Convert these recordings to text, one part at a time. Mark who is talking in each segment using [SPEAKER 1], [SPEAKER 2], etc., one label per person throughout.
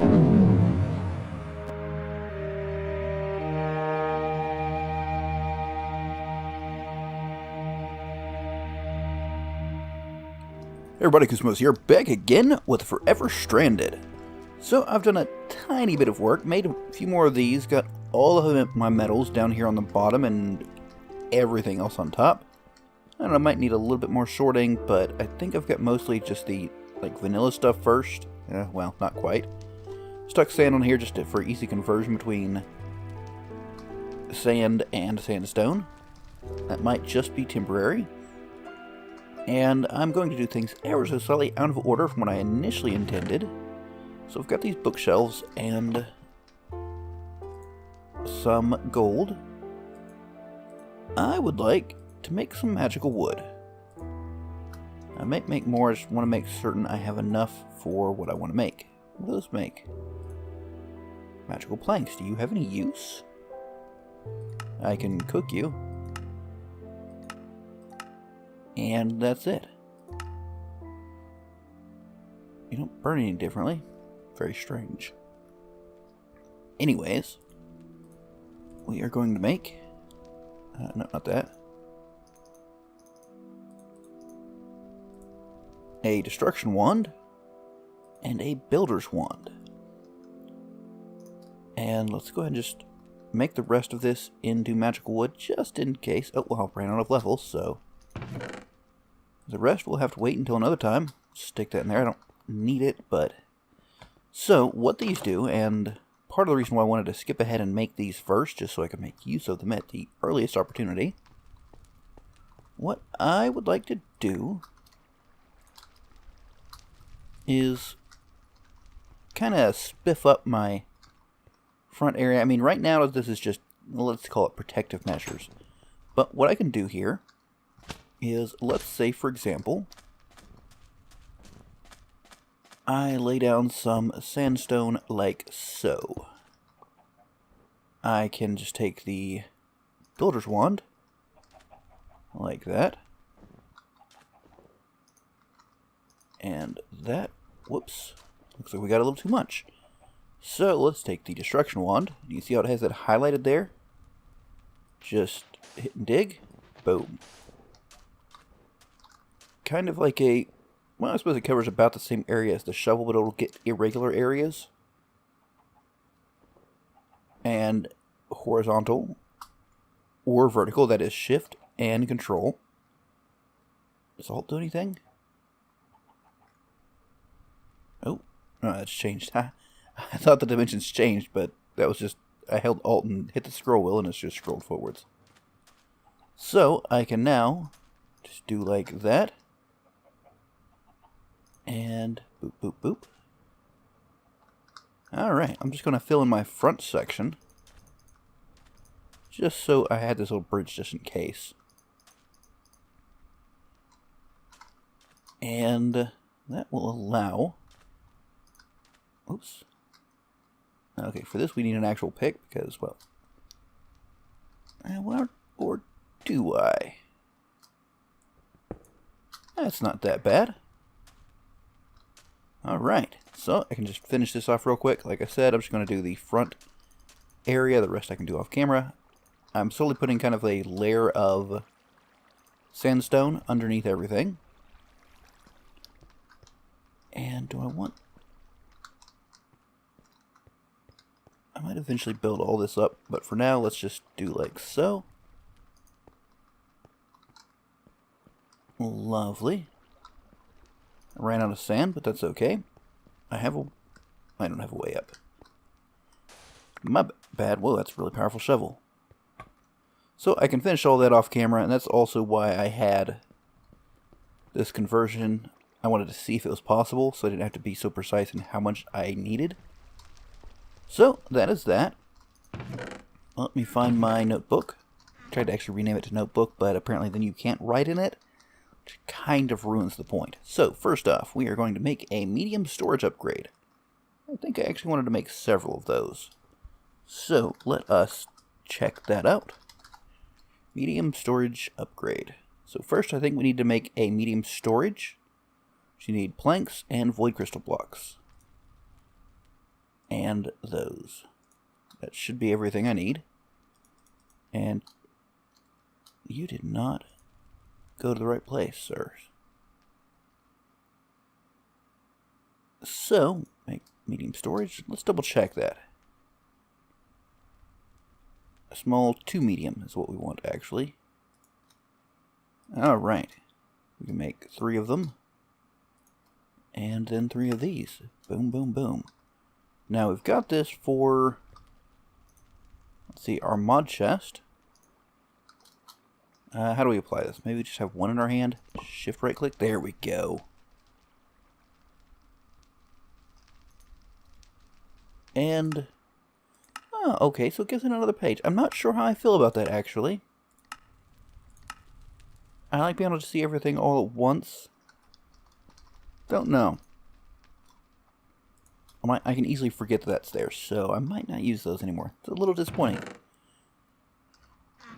[SPEAKER 1] Hey everybody, Koosemose here, back again with Forever Stranded. So I've done a tiny bit of work, made a few more of these, got all of my metals down here on the bottom and everything else on top. I don't know, I might need a little bit more sorting, but I think I've got mostly just the vanilla stuff first. Well, not quite. Stuck sand on here just for easy conversion between sand and sandstone. That might just be temporary. And I'm going to do things ever so slightly out of order from what I initially intended. So I've got these bookshelves and some gold. I would like to make some magical wood. I might make more, I just want to make certain I have enough for what I want to make. What do those make? Magical planks. Do you have any use? I can cook you. And that's it. You don't burn any differently. Very strange. Anyways, we are going to make... no, not that. A destruction wand and a builder's wand. And let's go ahead and just make the rest of this into magical wood just in case. Oh, well, I ran out of levels, so... The rest will have to wait until another time. Stick that in there. I don't need it, but... So, what these do, and part of the reason why I wanted to skip ahead and make these first, just so I could make use of them at the earliest opportunity, what I would like to do is kind of spiff up my front area. I mean, right now this is just, let's call it protective measures. But what I can do here is, let's say, for example, I lay down some sandstone like so. I can just take the builder's wand, like that, and that, whoops, looks like we got a little too much. So let's take the destruction wand. Do you see how it has that highlighted there? Just hit and dig, boom. Kind of like a, well, I suppose it covers about the same area as the shovel, but it'll get irregular areas. And horizontal or vertical, that is shift and control. Does alt do anything? Oh, no, that's changed. I thought the dimensions changed, but that was just, I held alt and hit the scroll wheel and it's just scrolled forwards. So I can now just do like that. And boop, boop, boop. Alright, I'm just going to fill in my front section. Just so I had this little bridge just in case. And that will allow... Oops. Okay, for this we need an actual pick because, well... Or do I? That's not that bad. Alright, so I can just finish this off real quick. Like I said, I'm just going to do the front area. The rest I can do off camera. I'm slowly putting kind of a layer of sandstone underneath everything. And do I want... I might eventually build all this up, but for now, let's just do like so. Lovely. I ran out of sand, but that's okay. I don't have a way up. My bad. Whoa, that's a really powerful shovel. So I can finish all that off camera, and that's also why I had this conversion. I wanted to see if it was possible, so I didn't have to be so precise in how much I needed. So, that is that. Let me find my notebook. I tried to actually rename it to notebook, but apparently then you can't write in it. Which kind of ruins the point. So, first off, we are going to make a medium storage upgrade. I think I actually wanted to make several of those. So, let us check that out. Medium storage upgrade. So first I think we need to make a medium storage. So you need planks and void crystal blocks. and those. That should be everything I need. And you did not go to the right place, sir. So, make medium storage. Let's double check that. A small 2 medium is what we want, actually. Alright. We can make 3 of them. And then 3 of these. Boom, boom, boom. Now we've got this for, let's see, our mod chest. How do we apply this? Maybe we just have one in our hand. Shift right click. There we go. And, oh, okay, so it gives it another page. I'm not sure how I feel about that, actually. I like being able to see everything all at once. Don't know. I can easily forget that that's there, so I might not use those anymore. It's a little disappointing.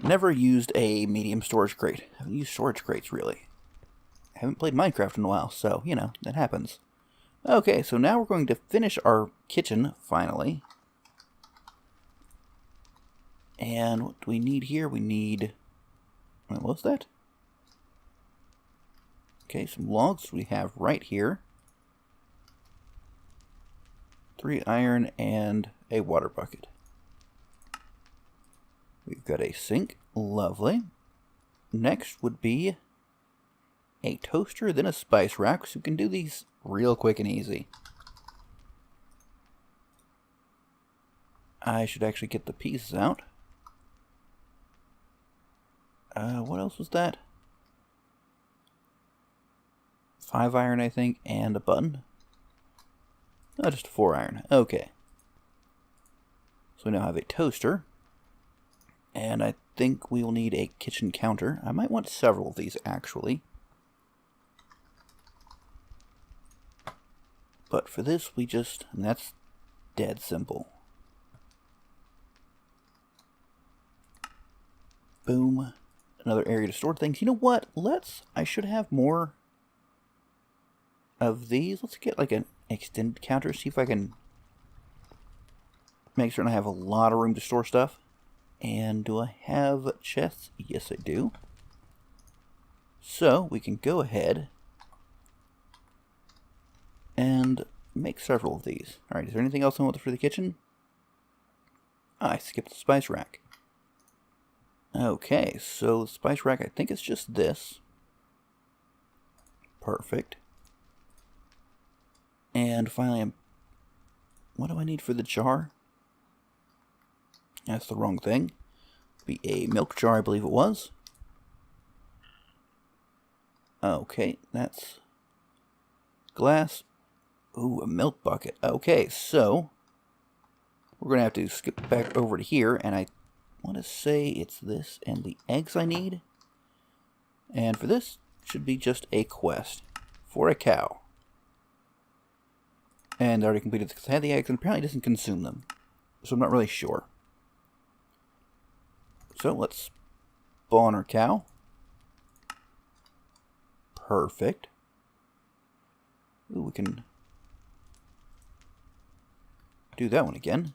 [SPEAKER 1] Never used a medium storage crate. I haven't used storage crates, really. I haven't played Minecraft in a while, so, you know, that happens. Okay, so now we're going to finish our kitchen, finally. And what do we need here? We need... what was that? Okay, some logs we have right here. 3 iron and a water bucket. We've got a sink. Lovely. Next would be a toaster, then a spice rack, so we can do these real quick and easy. I should actually get the pieces out. What else was that? 5 iron, I think, and a button. Oh, just 4 iron. Okay. So we now have a toaster. And I think we will need a kitchen counter. I might want several of these, actually. But for this, we just... and that's dead simple. Boom. Another area to store things. You know what? I should have more of these. Let's get like an extended counter. See if I can make certain I have a lot of room to store stuff. And do I have chests? Yes, I do. So we can go ahead and make several of these. Alright, is there anything else I want for the kitchen? I skipped the spice rack. Okay, so the spice rack, I think it's just this. Perfect. And finally, what do I need for the jar? That's the wrong thing. Be a milk jar, I believe it was. Okay, that's glass. Ooh, a milk bucket. Okay, so we're going to have to skip back over to here, and I want to say it's this and the eggs I need. And for this, should be just a quest for a cow. And I already completed this because I had the eggs, and apparently it doesn't consume them. So I'm not really sure. So let's spawn our cow. Perfect. Ooh, we can do that one again.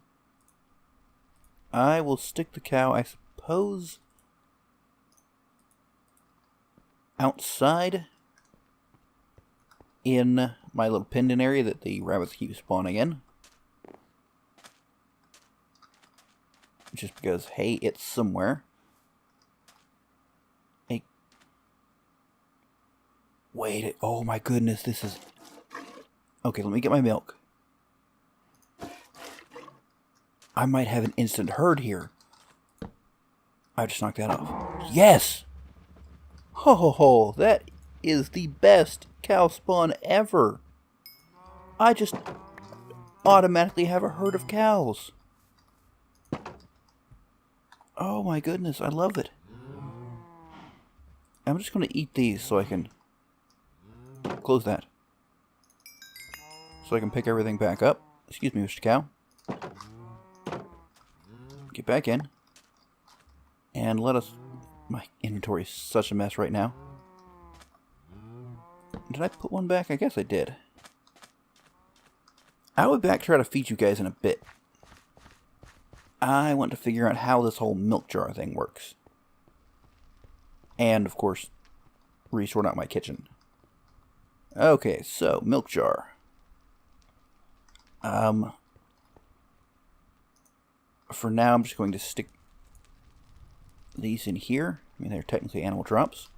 [SPEAKER 1] I will stick the cow, I suppose, outside in my little pendant area that the rabbits keep spawning in. Just because, hey, it's somewhere. Hey. Wait, oh my goodness, this is... Okay, let me get my milk. I might have an instant herd here. I just knocked that off. Yes! Ho ho ho, that is the best cow spawn ever. I just automatically have a herd of cows. Oh my goodness, I love it. I'm just going to eat these so I can close that. So I can pick everything back up. Excuse me, Mr. Cow. Get back in. And let us... My inventory is such a mess right now. Did I put one back? I guess I did. I will be back to try to feed you guys in a bit. I want to figure out how this whole milk jar thing works. And, of course, resort out my kitchen. Okay, so, milk jar. For now, I'm just going to stick these in here. I mean, they're technically animal drops.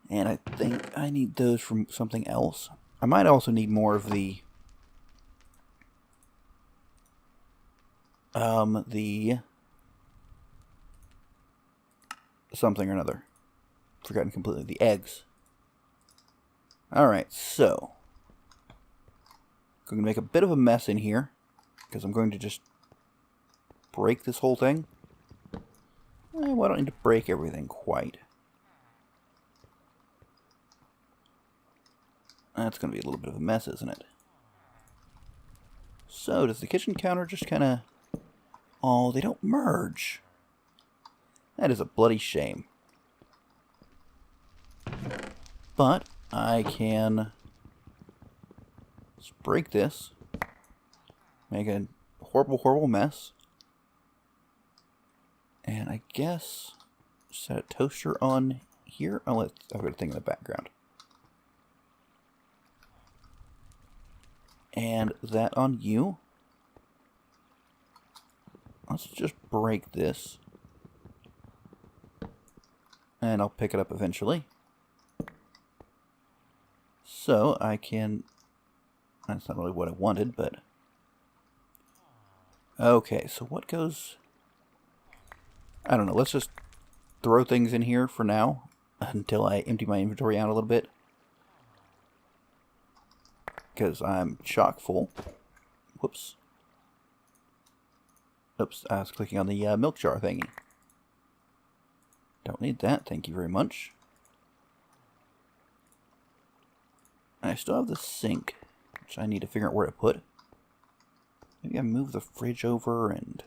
[SPEAKER 1] And I think I need those from something else. I might also need more of the something or another. Forgotten completely. The eggs. Alright, so I'm going to make a bit of a mess in here, because I'm going to just break this whole thing. Well, I don't need to break everything quite. That's going to be a little bit of a mess, isn't it? So, does the kitchen counter just kind of... Oh, they don't merge. That is a bloody shame. But I can just break this. Make a horrible, horrible mess. And I guess set a toaster on here. Oh, I've got a thing in the background. And that on you. Let's just break this. And I'll pick it up eventually. So I can... That's not really what I wanted, but... Okay, so what goes... I don't know, let's just throw things in here for now until I empty my inventory out a little bit. Because I'm chock full. Whoops. Oops, I was clicking on the milk jar thingy. Don't need that, thank you very much. I still have the sink, which I need to figure out where to put. Maybe I move the fridge over and...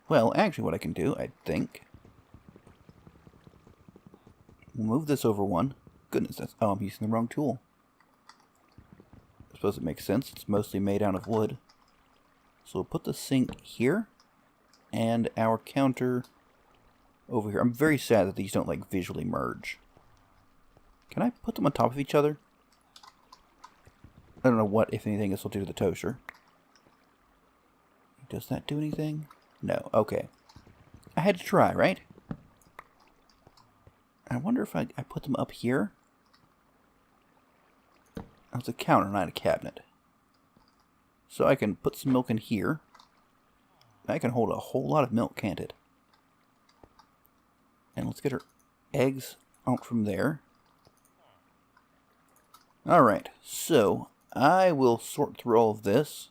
[SPEAKER 1] Well, actually what I can do, I think... We'll move this over one. Goodness, that's... Oh, I'm using the wrong tool. I suppose it makes sense. It's mostly made out of wood. So we'll put the sink here. And our counter over here. I'm very sad that these don't, like, visually merge. Can I put them on top of each other? I don't know what, if anything, this will do to the toaster. Does that do anything? No. Okay. I had to try, right? I wonder if I put them up here. That's a counter, not a cabinet. So I can put some milk in here. That can hold a whole lot of milk, can't it? And let's get our eggs out from there. Alright, so I will sort through all of this.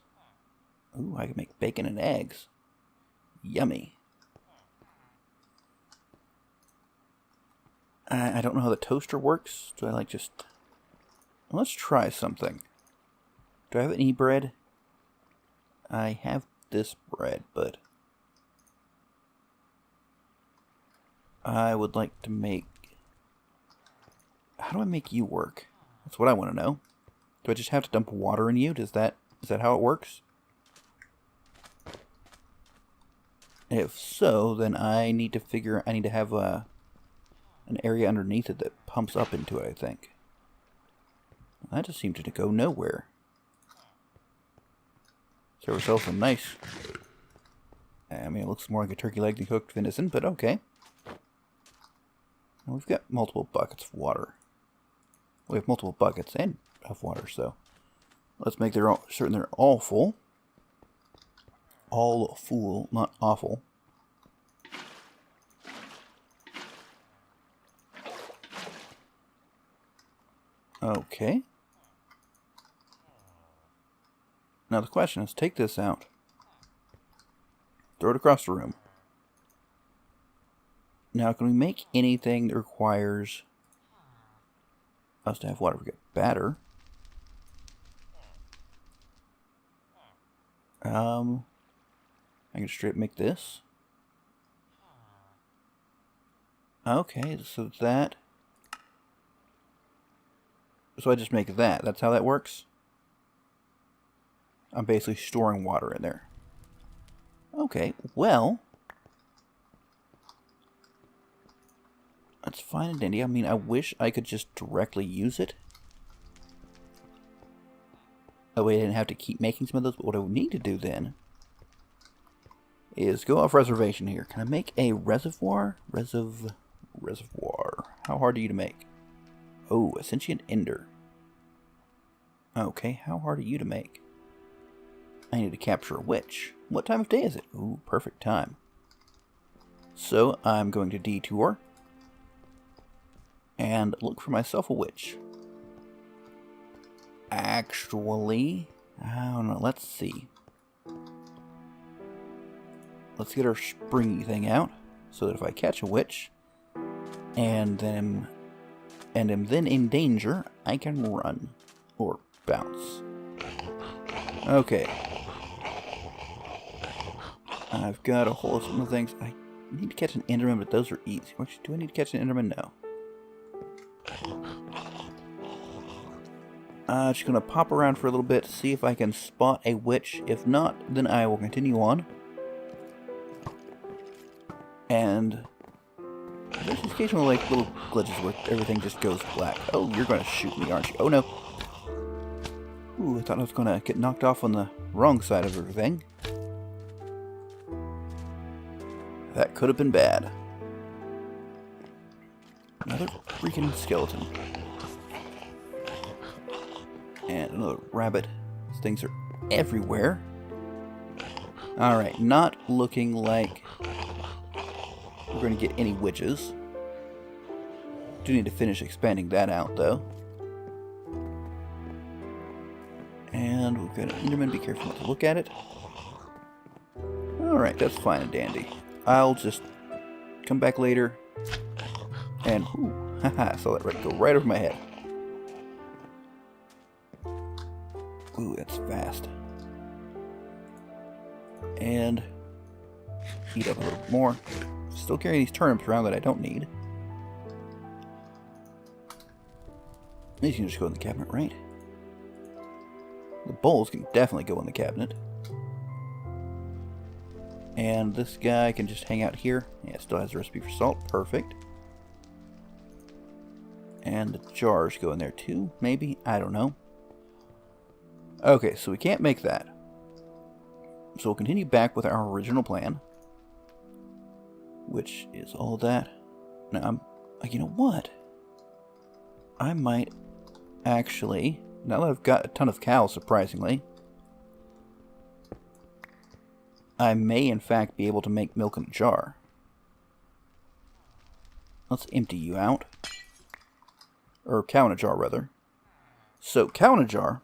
[SPEAKER 1] Ooh, I can make bacon and eggs. Yummy. I don't know how the toaster works. Do I like just... Let's try something. Do I have any bread? I have this bread, but... I would like to make... How do I make you work? That's what I want to know. Do I just have to dump water in you? Is that how it works? If so, then I need to have an area underneath it that pumps up into it, I think. That just seemed to go nowhere. Serve ourselves a nice... I mean, it looks more like a turkey leg than cooked venison, but okay. And we've got multiple buckets of water. We have multiple buckets of water, so... Let's make certain they're all full. All full, not awful. Okay. Now the question is, take this out. Throw it across the room. Now, can we make anything that requires us to have water? We got batter. I can straight make this. Okay, so that... So I just make that. That's how that works? I'm basically storing water in there. Okay, well... that's fine and dandy. I mean, I wish I could just directly use it. That way I didn't have to keep making some of those. But what I would need to do then is go off reservation here. Can I make a reservoir? Reservoir. How hard are you to make? Oh, a sentient ender. Okay, how hard are you to make? I need to capture a witch. What time of day is it? Ooh, perfect time. So I'm going to detour and look for myself a witch. Actually, I don't know. Let's see. Let's get our springy thing out so that if I catch a witch and am then in danger, I can run or bounce. Okay. I've got a whole lot of things. I need to catch an enderman, but those are easy. Actually, do I need to catch an enderman? No. Just gonna pop around for a little bit, see if I can spot a witch. If not, then I will continue on. And there's occasional like little glitches where everything just goes black. Oh, you're gonna shoot me, aren't you? Oh no. Ooh, I thought I was gonna get knocked off on the wrong side of everything. That could have been bad. Another freaking skeleton. And another rabbit. These things are everywhere. Alright, not looking like we're going to get any witches. Do need to finish expanding that out, though. And we've got an enderman. Be careful not to look at it. Alright, that's fine and dandy. I'll just come back later. And, ooh, haha, I saw that go right over my head. Ooh, that's fast. And heat up a little more. Still carrying these turnips around that I don't need. These can just go in the cabinet, right? The bowls can definitely go in the cabinet. And this guy can just hang out here. Yeah, still has a recipe for salt. Perfect. And the jars go in there too, maybe? I don't know. Okay, so we can't make that. So we'll continue back with our original plan. Which is all that. Now, you know what? I might actually, now that I've got a ton of cows, surprisingly, I may in fact be able to make milk in a jar. Let's empty you out. Or cow in a jar, rather. So, cow in a jar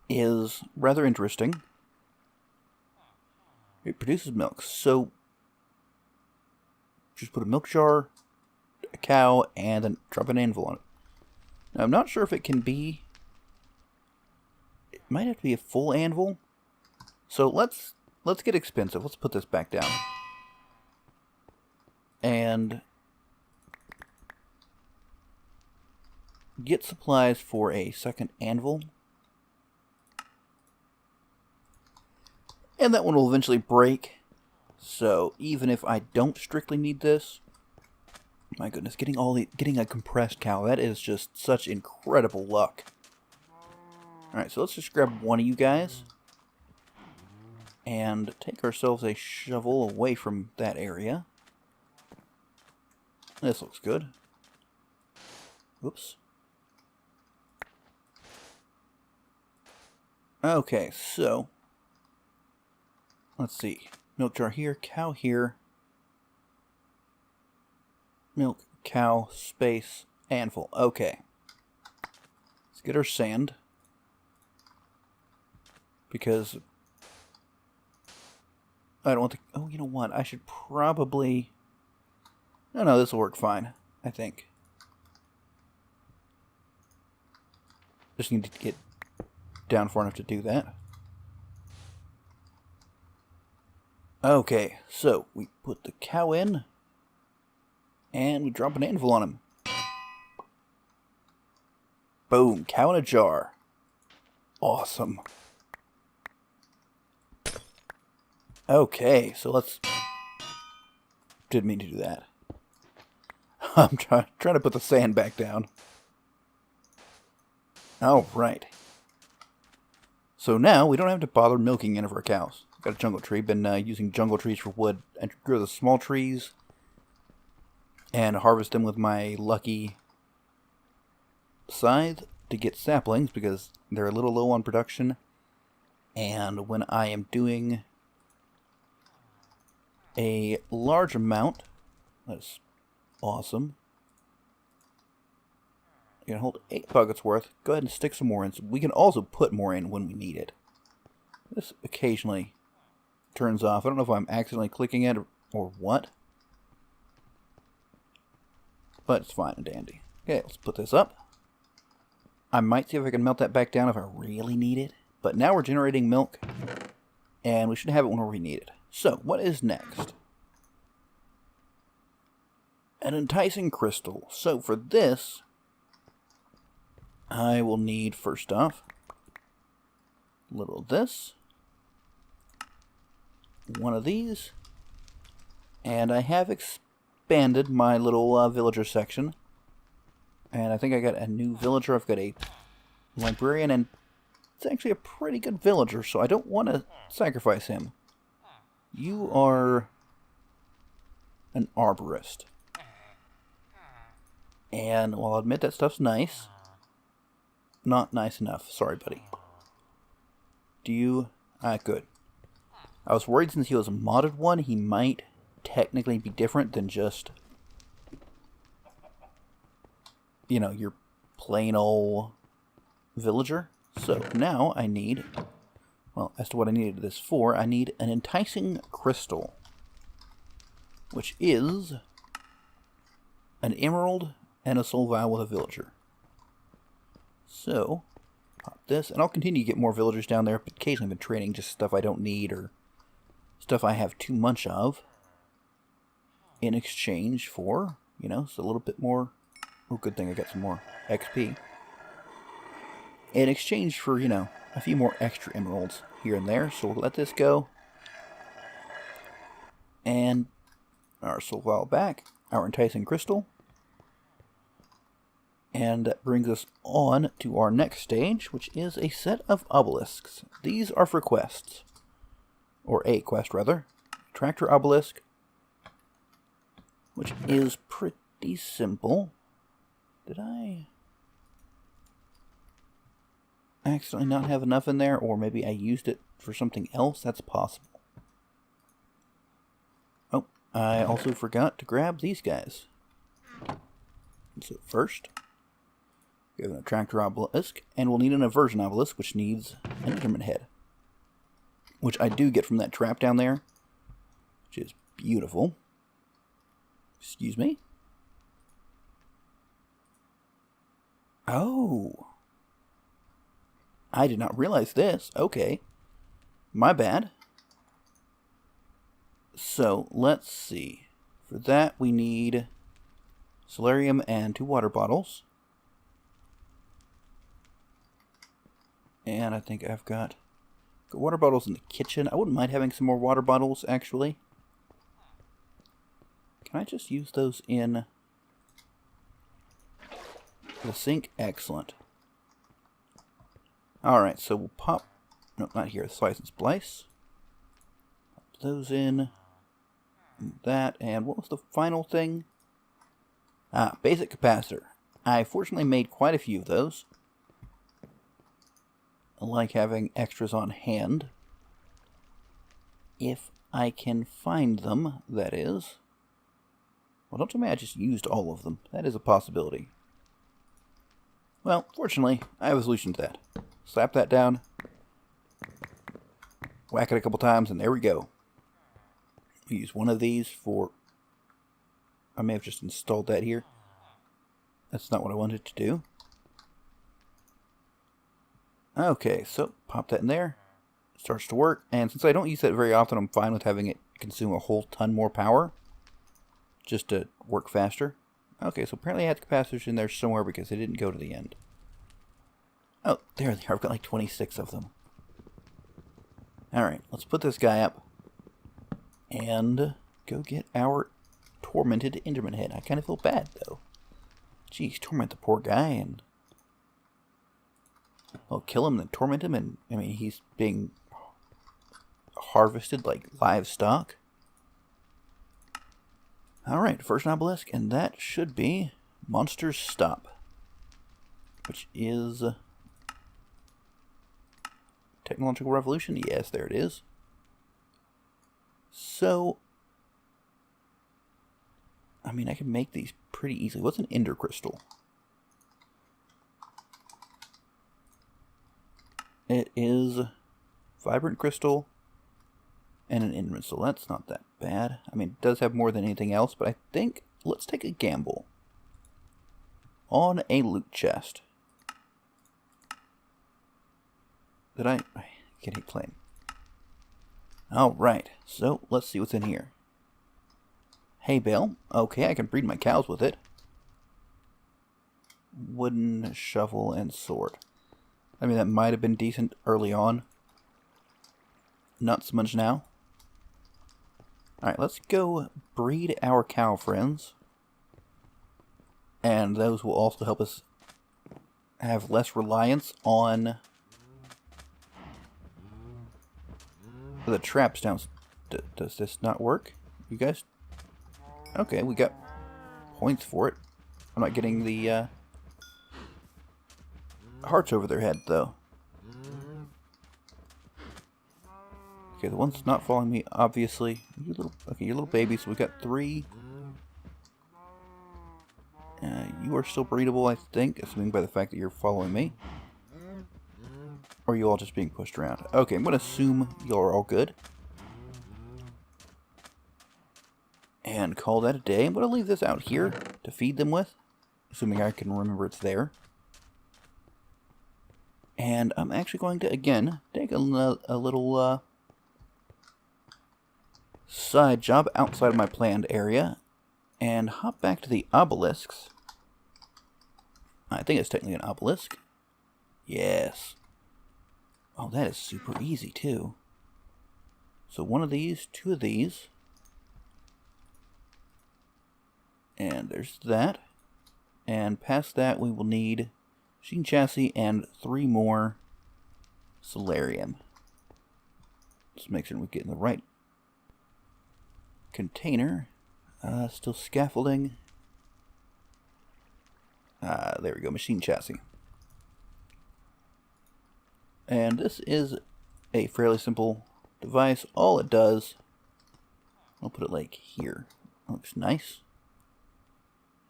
[SPEAKER 1] is rather interesting. It produces milk. So, just put a milk jar, a cow, and then drop an anvil on it. Now, I'm not sure if it can be... it might have to be a full anvil. So, let's get expensive. Let's put this back down. And get supplies for a second anvil. And that one will eventually break. So even if I don't strictly need this, my goodness, getting a compressed cow, that is just such incredible luck. Alright, so let's just grab one of you guys and take ourselves a shovel away from that area. This looks good. Whoops. Okay, so let's see. Milk jar here, cow here. Milk, cow, space, anvil. Okay. Let's get our sand. Because I don't want to... oh, you know what? I should probably... no, this will work fine, I think. Just need to get down far enough to do that. Okay, so we put the cow in, and we drop an anvil on him. Boom, cow in a jar. Awesome. Okay, so let's... Didn't mean to do that. I'm trying to put the sand back down. Alright. So now we don't have to bother milking any of our cows. Got a jungle tree. Been using jungle trees for wood. And grow the small trees and harvest them with my lucky scythe to get saplings because they're a little low on production. And when I am doing a large amount, that's awesome. You can hold 8 buckets worth. Go ahead and stick some more in. So we can also put more in when we need it. This occasionally turns off. I don't know if I'm accidentally clicking it or what. But it's fine and dandy. Okay, let's put this up. I might see if I can melt that back down if I really need it. But now we're generating milk. And we should have it whenever we need it. So, what is next? An enticing crystal. So, for this, I will need, first off, a little of this. One of these. And I have expanded my little villager section. And I think I got a new villager. I've got a librarian, and it's actually a pretty good villager, so I don't want to sacrifice him. You are an arborist. And while I'll admit that stuff's nice, not nice enough. Sorry, buddy. Do you... good. I was worried since he was a modded one, he might technically be different than just, you know, your plain old villager. So now I need, well, as to what I needed this for, I need an enticing crystal, which is an emerald and a soul vial with a villager. So, pop this, and I'll continue to get more villagers down there, but occasionally I've been trading just stuff I don't need or stuff I have too much of in exchange for, you know, so a little bit more. Oh, good thing I got some more XP. In exchange for, you know, a few more extra emeralds here and there. So we'll let this go. And our soul vial back. Our enticing crystal. And that brings us on to our next stage, which is a set of obelisks. These are for quests. Or a quest, rather. Tractor obelisk. Which is pretty simple. Did I accidentally not have enough in there? Or maybe I used it for something else? That's possible. Oh, I also forgot to grab these guys. So first, we have an attractor obelisk, and we'll need an aversion obelisk, which needs an instrument head. Which I do get from that trap down there, which is beautiful. Excuse me. Oh. I did not realize this. Okay. My bad. So, let's see. For that, we need solarium and 2 water bottles. And I think I've got water bottles in the kitchen. I wouldn't mind having some more water bottles, actually. Can I just use those in the sink? Excellent. Alright, so we'll pop... No, not here. Slice and splice. Pop those in. That. And what was the final thing? Basic capacitor. I fortunately made quite a few of those. I like having extras on hand. If I can find them, that is. Well, don't tell me I just used all of them. That is a possibility. Well, fortunately, I have a solution to that. Slap that down. Whack it a couple times, and there we go. We use one of these for... I may have just installed that here. That's not what I wanted to do. Okay, so pop that in there. It starts to work. And since I don't use that very often, I'm fine with having it consume a whole ton more power. Just to work faster. Okay, so apparently I had capacitors in there somewhere because they didn't go to the end. Oh, there they are. I've got like 26 of them. Alright, let's put this guy up. And go get our tormented Enderman head. I kind of feel bad, though. Jeez, torment the poor guy and... Well, kill him and torment him, and, I mean, he's being harvested like livestock. Alright, first obelisk, and that should be Monsters Stop. Which is... Technological Revolution? Yes, there it is. So... I mean, I can make these pretty easily. What's an Ender Crystal? It is Vibrant Crystal and an Enderman, so that's not that bad. I mean, it does have more than anything else, but I think let's take a gamble on a loot chest. I can't hit claim. Alright, so let's see what's in here. Hay bale. Okay, I can breed my cows with it. Wooden shovel and sword. I mean, that might have been decent early on. Not so much now. Alright, let's go breed our cow friends. And those will also help us have less reliance on the traps down. Does this not work? You guys? Okay, we got points for it. I'm not getting the hearts over their head, though. Okay, the one's not following me, obviously. You're little baby, so we got 3. You are still breedable, I think, assuming by the fact that you're following me. Or are you all just being pushed around? Okay, I'm going to assume you're all good. And call that a day. I'm going to leave this out here to feed them with, assuming I can remember it's there. And I'm actually going to, again, take a little side job outside of my planned area and hop back to the obelisks. I think it's technically an obelisk. Yes. Oh, that is super easy, too. So one of these, 2 of these. And there's that. And past that, we will need machine chassis and 3 more solarium. Just make sure we get in the right container. Still scaffolding. There we go, machine chassis. And this is a fairly simple device. All it does, I'll put it like here. That looks nice.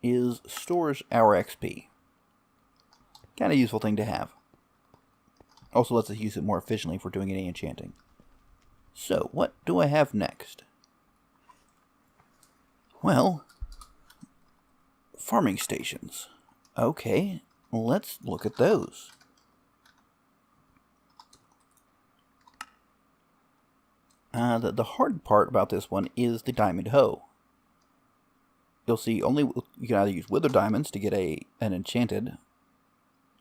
[SPEAKER 1] Is stores our XP. Kind of useful thing to have. Also lets us use it more efficiently if we're doing any enchanting. So, what do I have next? Well, farming stations. Okay, let's look at those. The hard part about this one is the diamond hoe. You'll see you can either use wither diamonds to get an enchanted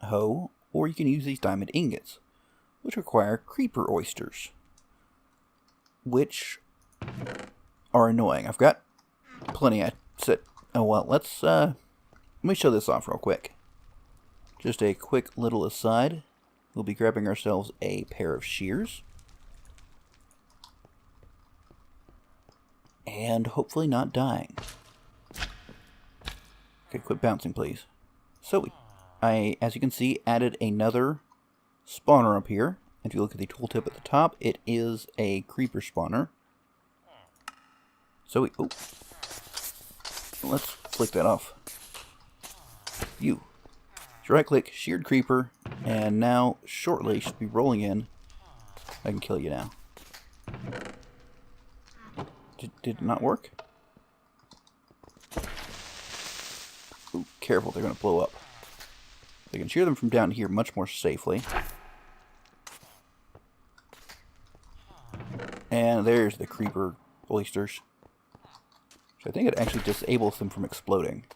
[SPEAKER 1] hoe, or you can use these diamond ingots, which require creeper oysters, which are annoying. I've got plenty. Oh well, let me show this off real quick. Just a quick little aside. We'll be grabbing ourselves a pair of shears. And hopefully not dying. Okay, quit bouncing, please. So, as you can see, added another spawner up here. If you look at the tooltip at the top, it is a creeper spawner. So, let's flick that off. You. So right-click, sheared creeper, and now, shortly, should be rolling in. I can kill you now. Did it not work? Ooh, careful, they're going to blow up. I can shear them from down here much more safely. And there's the creeper oysters. So I think it actually disables them from exploding.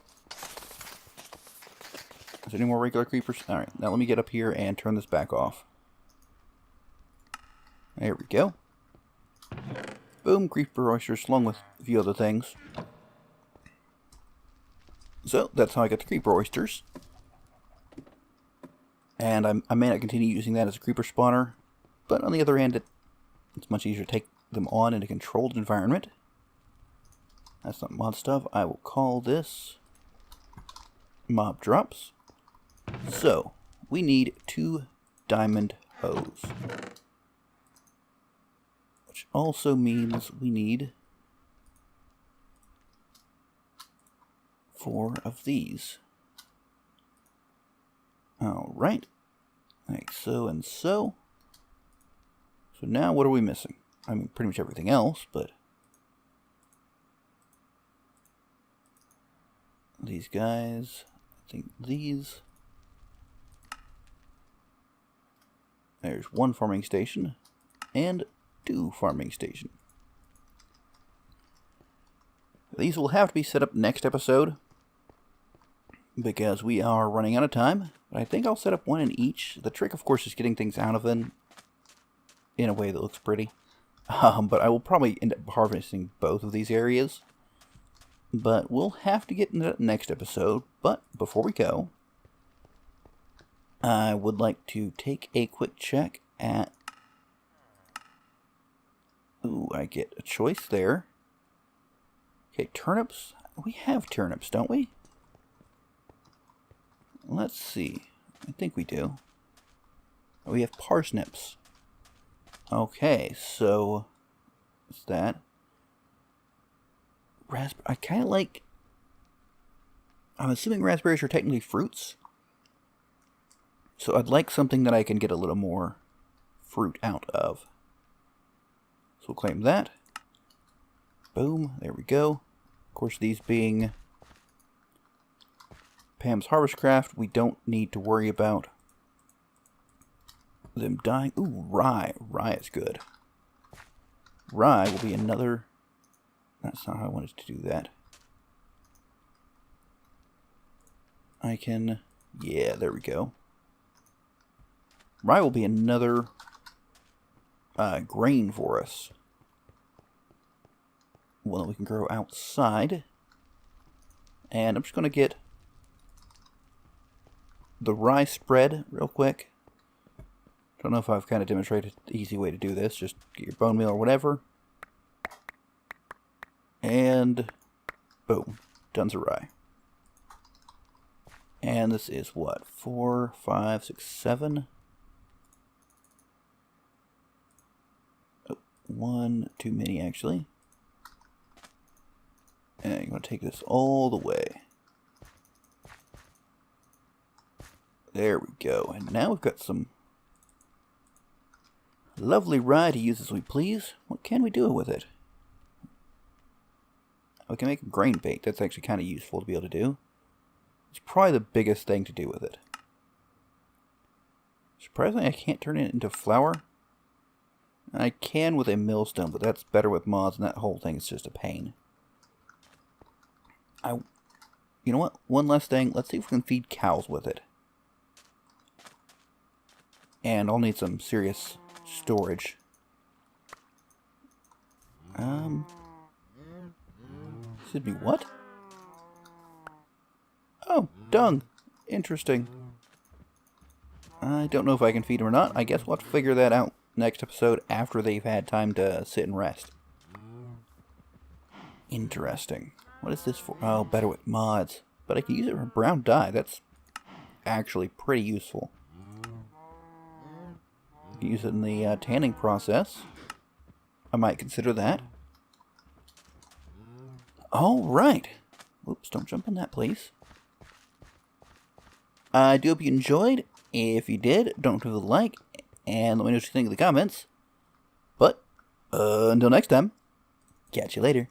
[SPEAKER 1] Is there any more regular creepers? Alright, now let me get up here and turn this back off. There we go. Boom, creeper oysters, along with a few other things. So, that's how I got the creeper oysters. And I may not continue using that as a creeper spawner, but on the other hand, it's much easier to take them on in a controlled environment. That's not mod stuff. I will call this mob drops. So, we need 2 diamond hose. Which also means we need 4 of these. Alright. Like so and so. So now what are we missing? I mean, pretty much everything else, but these guys, I think these. There's 1 farming station and 2 farming station. These will have to be set up next episode because we are running out of time. But I think I'll set up 1 in each. The trick, of course, is getting things out of them in a way that looks pretty. But I will probably end up harvesting both of these areas. But we'll have to get into that next episode. But before we go, I would like to take a quick check at... Ooh, I get a choice there. Okay, turnips. We have turnips, don't we? Let's see. I think we do. We have parsnips. Okay, so what's that? I kind of like... I'm assuming raspberries are technically fruits. So I'd like something that I can get a little more fruit out of. So we'll claim that. Boom, there we go. Of course, these being Pam's Harvest Craft, we don't need to worry about them dying. Ooh, rye. Rye is good. Rye will be another... That's not how I wanted to do that. I can... Yeah, there we go. Rye will be another grain for us. One that we can grow outside. And I'm just going to get the rye spread real quick. Don't know if I've kind of demonstrated the easy way to do this. Just get your bone meal or whatever. And boom. Tons of rye. And this is what? 4, 5, 6, 7. Oh, 1 too many actually. And I'm going to take this all the way. There we go. And now we've got some lovely rye to use as we please. What can we do with it? We can make a grain bake. That's actually kind of useful to be able to do. It's probably the biggest thing to do with it. Surprisingly, I can't turn it into flour. I can with a millstone, but that's better with mods, and that whole thing is just a pain. You know what? One last thing. Let's see if we can feed cows with it. And I'll need some serious storage. Should be what? Oh, dung. Interesting. I don't know if I can feed them or not. I guess we'll have to figure that out next episode after they've had time to sit and rest. Interesting. What is this for? Oh, better with mods. But I can use it for brown dye. That's actually pretty useful. I can use it in the tanning process. I might consider that. Alright. Oops, don't jump on that, please. I do hope you enjoyed. If you did, don't forget to like, and let me know what you think in the comments. But, until next time, catch you later.